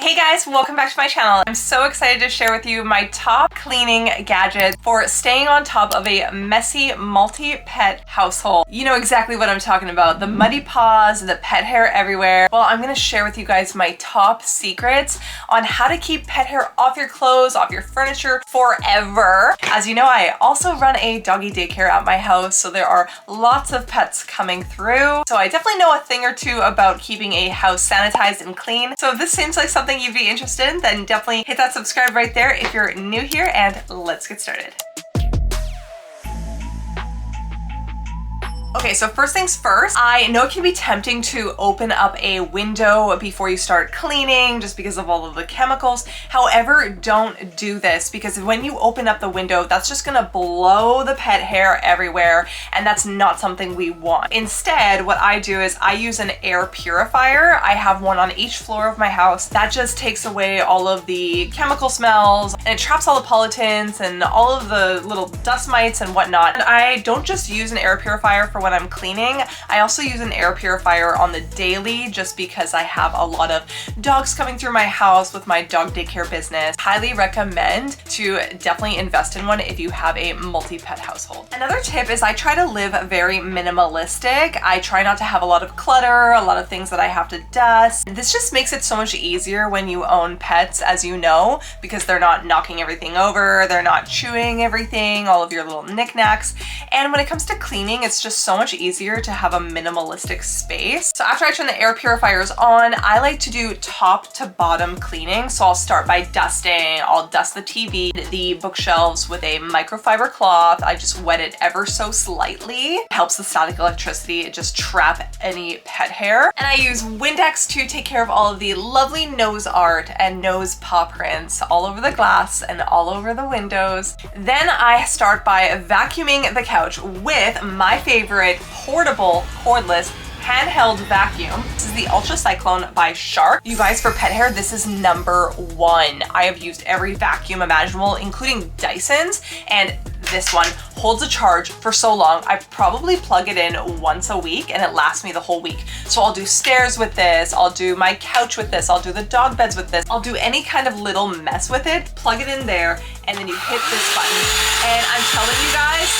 Hey guys, welcome back to my channel. I'm so excited to share with you my top cleaning gadgets for staying on top of a messy multi-pet household. You know exactly what I'm talking about. The muddy paws, the pet hair everywhere. Well, I'm gonna share with you guys my top secrets on how to keep pet hair off your clothes, off your furniture forever. As you know, I also run a doggy daycare at my house, so there are lots of pets coming through. So I definitely know a thing or two about keeping a house sanitized and clean. So if this seems like something you'd be interested in, then definitely hit that subscribe right there if you're new here, and let's get started. Okay, so first things first, I know it can be tempting to open up a window before you start cleaning just because of all of the chemicals. However, don't do this because when you open up the window, that's just gonna blow the pet hair everywhere, and that's not something we want. Instead, what I do is I use an air purifier. I have one on each floor of my house. That just takes away all of the chemical smells, and it traps all the pollutants and all of the little dust mites and whatnot. And I don't just use an air purifier for when I'm cleaning. I also use an air purifier on the daily just because I have a lot of dogs coming through my house with my dog daycare business. Highly recommend to definitely invest in one if you have a multi-pet household. Another tip is I try to live very minimalistic. I try not to have a lot of clutter, a lot of things that I have to dust. This just makes it so much easier when you own pets, as you know, because they're not knocking everything over, they're not chewing everything, all of your little knickknacks. And when it comes to cleaning, it's just so much easier to have a minimalistic space. So after I turn the air purifiers on, I like to do top to bottom cleaning. So I'll start by dusting. I'll dust the TV, the bookshelves with a microfiber cloth. I just wet it ever so slightly. It helps the static electricity just trap any pet hair. And I use Windex to take care of all of the lovely nose art and nose paw prints all over the glass and all over the windows. Then I start by vacuuming the couch with my favorite portable cordless handheld vacuum. This is the Ultra Cyclone by Shark. You guys, for pet hair, this is #1. I have used every vacuum imaginable, including Dyson's, and this one holds a charge for so long. I probably plug it in once a week and it lasts me the whole week. So I'll do stairs with this, I'll do my couch with this, I'll do the dog beds with this, I'll do any kind of little mess with it, plug it in there, and then you hit this button. And I'm telling you guys,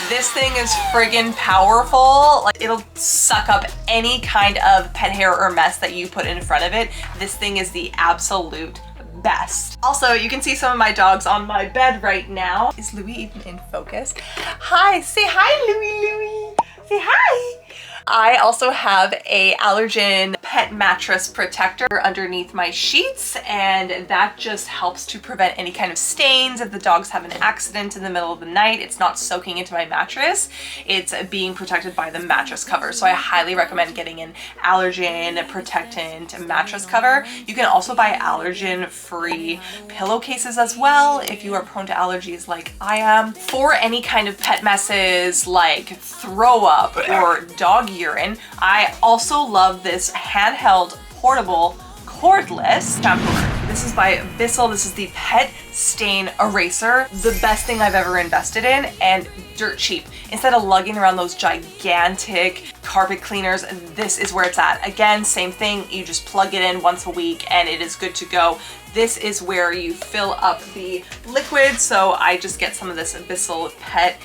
this thing is friggin' powerful. Like, it'll suck up any kind of pet hair or mess that you put in front of it. This thing is the absolute best. Also, you can see some of my dogs on my bed right now. Is Louie even in focus? Hi, say hi, Louie. Say hi. I also have a allergen pet mattress protector underneath my sheets, and that just helps to prevent any kind of stains. If the dogs have an accident in the middle of the night, it's not soaking into my mattress. It's being protected by the mattress cover. So I highly recommend getting an allergen protectant mattress cover. You can also buy allergen-free pillowcases as well if you are prone to allergies like I am. For any kind of pet messes like throw up or dog urine, I also love this handheld portable cordless shampoo. This is by Bissell. This is the Pet Stain Eraser. The best thing I've ever invested in, and dirt cheap. Instead of lugging around those gigantic carpet cleaners, this is where it's at. Again, same thing. You just plug it in once a week and it is good to go. This is where you fill up the liquid. So I just get some of this Bissell Pet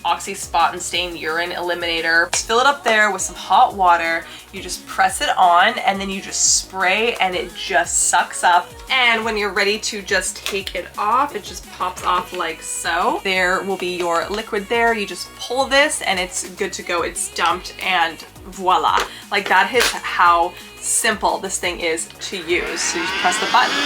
Oxy Spot and Stain Urine Eliminator. Just fill it up there with some hot water. You just press it on and then you just spray and it just sucks up. And when you're ready to just take it off, it just pops off like so. There will be your liquid there. You just pull this and it's good to go. It's dumped and voila. Like, that is how simple this thing is to use. So you just press the button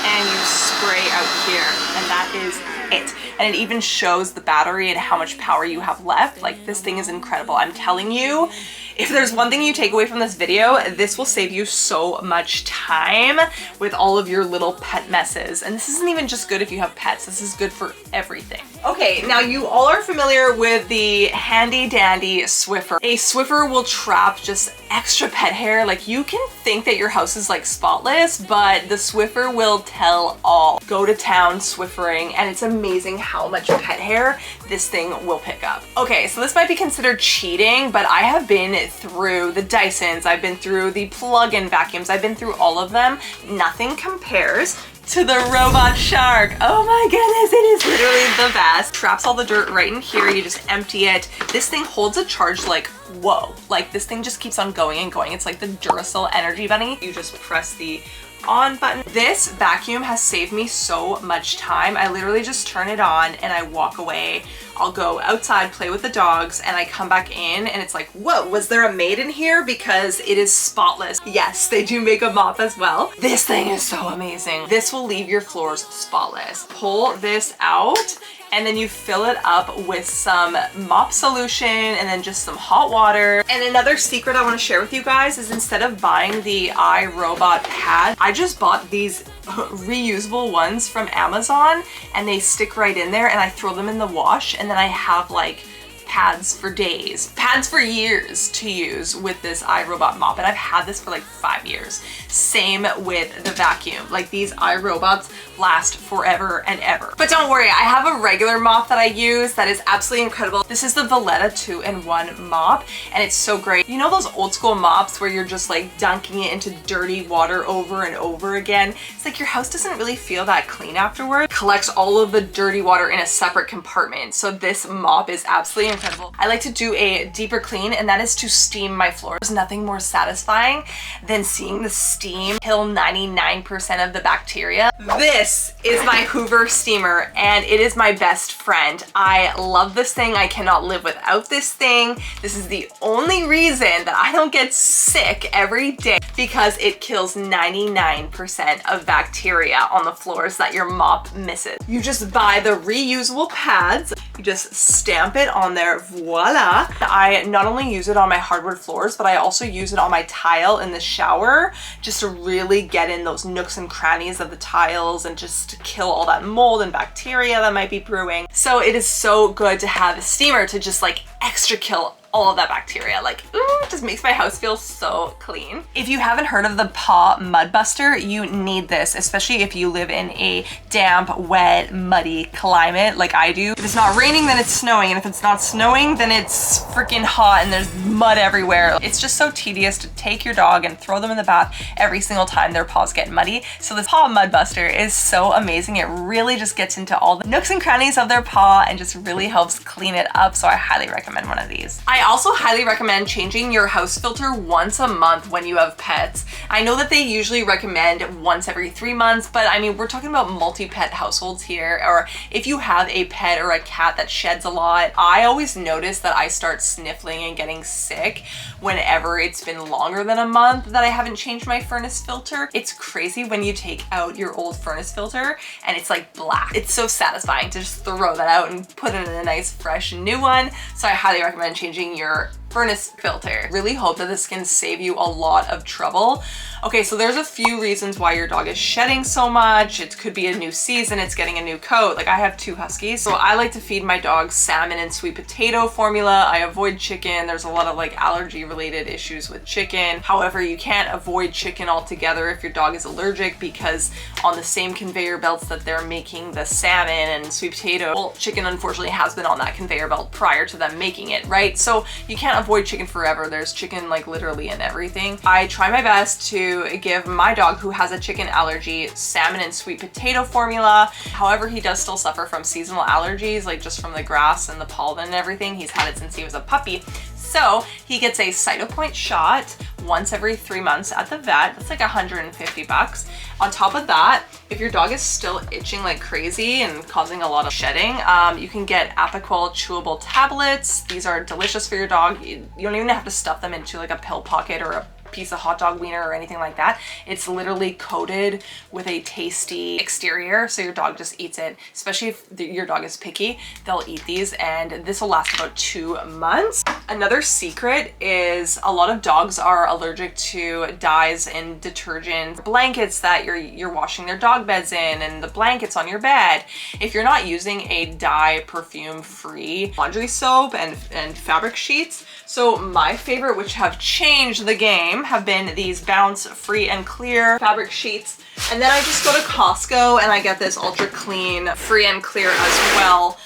and you spray out here, and that is it. And it even shows the battery and how much power you have left. Like, this thing is incredible. I'm telling you, if there's one thing you take away from this video, this will save you so much time with all of your little pet messes. And this isn't even just good if you have pets. This is good for everything. Okay, now you all are familiar with the handy dandy Swiffer. A Swiffer will trap just extra pet hair. Like, you can think that your house is like spotless, but the Swiffer will tell all. Go to town Swiffering, and it's amazing how much pet hair this thing will pick up. Okay, so this might be considered cheating, but I have been through the Dysons, I've been through the plug-in vacuums, I've been through all of them. Nothing compares to the robot shark. Oh my goodness, it is literally the best. Traps all the dirt right in here, you just empty it. This thing holds a charge like, whoa. Like, this thing just keeps on going and going. It's like the Duracell Energy Bunny. You just press the on button. This vacuum has saved me so much time. I literally just turn it on and I walk away. I'll go outside, play with the dogs, and I come back in and it's like, whoa, was there a maid in here? Because it is spotless. Yes, they do make a mop as well. This thing is so amazing. This will leave your floors spotless. Pull this out, and then you fill it up with some mop solution and then just some hot water. And another secret I want to share with you guys is, instead of buying the iRobot pad, I just bought these reusable ones from Amazon, and they stick right in there, and I throw them in the wash, and then I have like pads for days, pads for years to use with this iRobot mop. And I've had this for like 5 years. Same with the vacuum. Like, these iRobots last forever and ever. But don't worry, I have a regular mop that I use that is absolutely incredible. This is the Valletta 2-in-1 mop, and it's so great. You know those old school mops where you're just like dunking it into dirty water over and over again? It's like your house doesn't really feel that clean afterward. It collects all of the dirty water in a separate compartment. So this mop is absolutely incredible. I like to do a deeper clean, and that is to steam my floors. There's nothing more satisfying than seeing the steam kill 99% of the bacteria. This is my Hoover steamer, and it is my best friend. I love this thing. I cannot live without this thing. This is the only reason that I don't get sick every day, because it kills 99% of bacteria on the floors that your mop misses. You just buy the reusable pads, you just stamp it on there, voila. I not only use it on my hardwood floors, but I also use it on my tile in the shower, just to really get in those nooks and crannies of the tiles and just to kill all that mold and bacteria that might be brewing. So it is so good to have a steamer to just like extra kill all of that bacteria. Like, ooh, it just makes my house feel so clean. If you haven't heard of the Paw Mud Buster, you need this, especially if you live in a damp, wet, muddy climate like I do. If it's not raining, then it's snowing, and if it's not snowing, then it's freaking hot and there's mud everywhere. It's just so tedious to take your dog and throw them in the bath every single time their paws get muddy. So this Paw Mud Buster is so amazing. It really just gets into all the nooks and crannies of their paw and just really helps clean it up. So I highly recommend one of these. I also highly recommend changing your house filter once a month when you have pets. I know that they usually recommend once every 3 months, but I mean, we're talking about multi-pet households here, or if you have a pet or a cat that sheds a lot. I always notice that I start sniffling and getting sick whenever it's been longer than a month that I haven't changed my furnace filter. It's crazy when you take out your old furnace filter and it's like black. It's so satisfying to just throw that out and put in a nice fresh new one. So I highly recommend changing your furnace filter. Really hope that this can save you a lot of trouble. Okay, so there's a few reasons why your dog is shedding so much. It could be a new season, it's getting a new coat. Like, I have 2 huskies, so I like to feed my dog salmon and sweet potato formula. I avoid chicken. There's a lot of like allergy related issues with chicken. However, you can't avoid chicken altogether if your dog is allergic, because on the same conveyor belts that they're making the salmon and sweet potato, well, chicken unfortunately has been on that conveyor belt prior to them making it, right? So you can't avoid chicken forever. There's chicken like literally in everything. I try my best to give my dog, who has a chicken allergy, salmon and sweet potato formula. However, he does still suffer from seasonal allergies, like just from the grass and the pollen and everything. He's had it since he was a puppy. So he gets a cytopoint shot once every 3 months at the vet. That's like $150. On top of that, if your dog is still itching like crazy and causing a lot of shedding, you can get apoquel chewable tablets. These are delicious for your dog. You don't even have to stuff them into like a pill pocket or a piece of hot dog wiener or anything like that. It's literally coated with a tasty exterior, so your dog just eats it. Especially if your dog is picky, they'll eat these, and this will last about 2 months. Another secret is a lot of dogs are allergic to dyes in detergent, blankets that you're washing their dog beds in, and the blankets on your bed. If you're not using a dye perfume free laundry soap and fabric sheets, so my favorite, which have changed the game, have been these Bounce Free and Clear fabric sheets. And then I just go to Costco and I get this Ultra Clean Free and Clear as well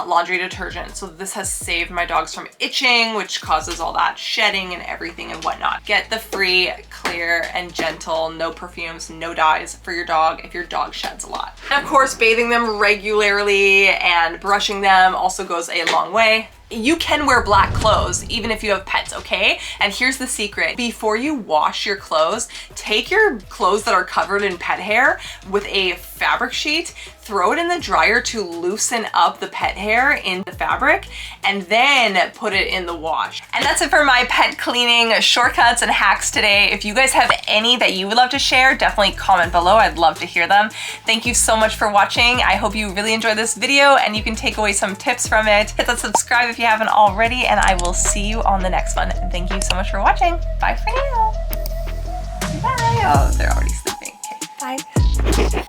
laundry detergent. So this has saved my dogs from itching, which causes all that shedding and everything and whatnot. Get the free, clear, and gentle, no perfumes, no dyes for your dog if your dog sheds a lot. And of course, bathing them regularly and brushing them also goes a long way. You can wear black clothes even if you have pets, okay? And here's the secret. Before you wash your clothes, take your clothes that are covered in pet hair with a fabric sheet, throw it in the dryer to loosen up the pet hair in the fabric, and then put it in the wash. And that's it for my pet cleaning shortcuts and hacks today. If you guys have any that you would love to share, definitely comment below. I'd love to hear them. Thank you so much for watching. I hope you really enjoyed this video and you can take away some tips from it. Hit that subscribe if you haven't already, and I will see you on the next one. Thank you so much for watching. Bye for now. Bye. Oh, they're already sleeping. Okay, bye.